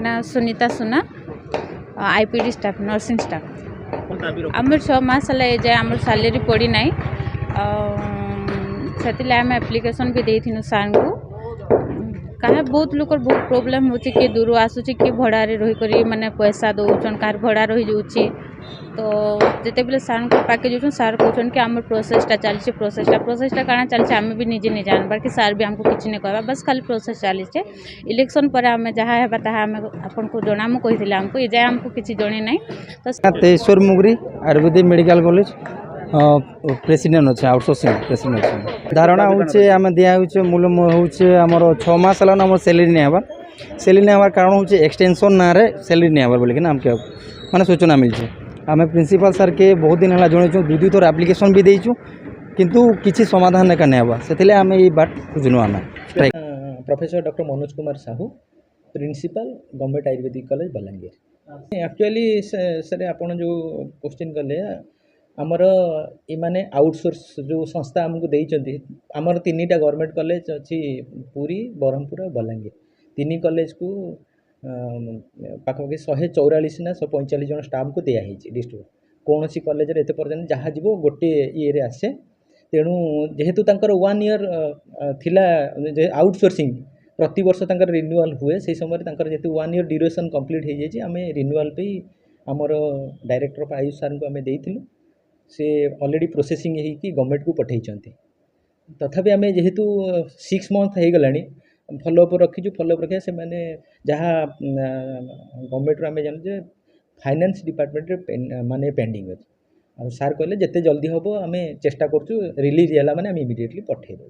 ना सुनीता सुना IPD staff nursing staff आमर 6 मास है जाए आम सैलरी पड़ी ना से आम एप्लिकेशन भी देथिनु सार को कहा बहुत लोग बहुत प्रोब्लेम हो किए दूर आसूँ किए भड़ारे रही माने पैसा दौन कार भड़ा रही जाऊँगी तो जिते बेले सार पाके जाऊँ सार कहते कि आम प्रोसेसटा चलती प्रोसेसटा काଣା चलती आम भी निजे नहीं जानबार कि सार भी आमको किसी नहीं कहवा बस खाली प्रोसेस चली इलेक्शन पर आम जहाँ है तामें आपन को जनामु कही आमको ये जाए आमको किसी जड़े ना तो तेईश्वर मुगरी आयुर्वेदिक मेडिकल कॉलेज प्रेसिडेंट अच्छे आउटसोर्सिंग प्रेसिडेंट अच्छे धारणा होचे आम दिया होचे मूल होचे हमर 6 मास हला हमर सैलरी नहीं हबार सैलरी नहीं हबार कारण होचे एक्सटेंशन ना रे सैलरी नहीं हबार बोले कि आम के माने सूचना मिलছে आम प्रिंसिपल सर के बहुत दिन हला जणेछु दुई थोर एप्लिकेशन भी देइछु किंतु किसी समाधान नहीं करने हबा सेथिले आम ई बात बुझनु आम professor doctor Manoj Kumar Sahu principal government Ayurvedic college Balangir actually sir आपन जो क्वेश्चन कले आमर इमाने आउटसोर्स जो संस्था आमको देइचंती आमर 3टा गवर्नमेंट कॉलेज अच्छी पुरी ब्रह्मपुर और बलांगीर 3 कॉलेज को पाखापाखि 144 ना 145 जन स्टाफ को दिया डिस्ट्रिक्ट कौन सी कॉलेज रे एते पर्यंत जहाँ जीव गोटे ये आसे तेणु जेहेतु तांकर 1 ईयर थिला आउटसोर्सिंग प्रति वर्ष तांकर रिन्यूअल हुए से समय तांकर जेतु 1 ईयर ड्यूरेशन कंप्लीट हो जाए आम रिन्यूअल पे आमर डायरेक्टर ऑफ आयुष सर को आम देइथिलु से ऑलरेडी प्रोसेसिंग है गवर्नमेंट को पठे तथापि आम जेहेतु 6 मंथ हो गला फॉलोअप रखीचु फॉलोअप रखा से मैंने जहाँ गवर्नमेंट आम जानू फाइनेंस डिपार्टमेंट माने पेंडिंग अच्छे सार कहले जिते जल्दी हम आम चेष्टा करूँ रिलीज है मैंने इमिडिएटली पठेदेव।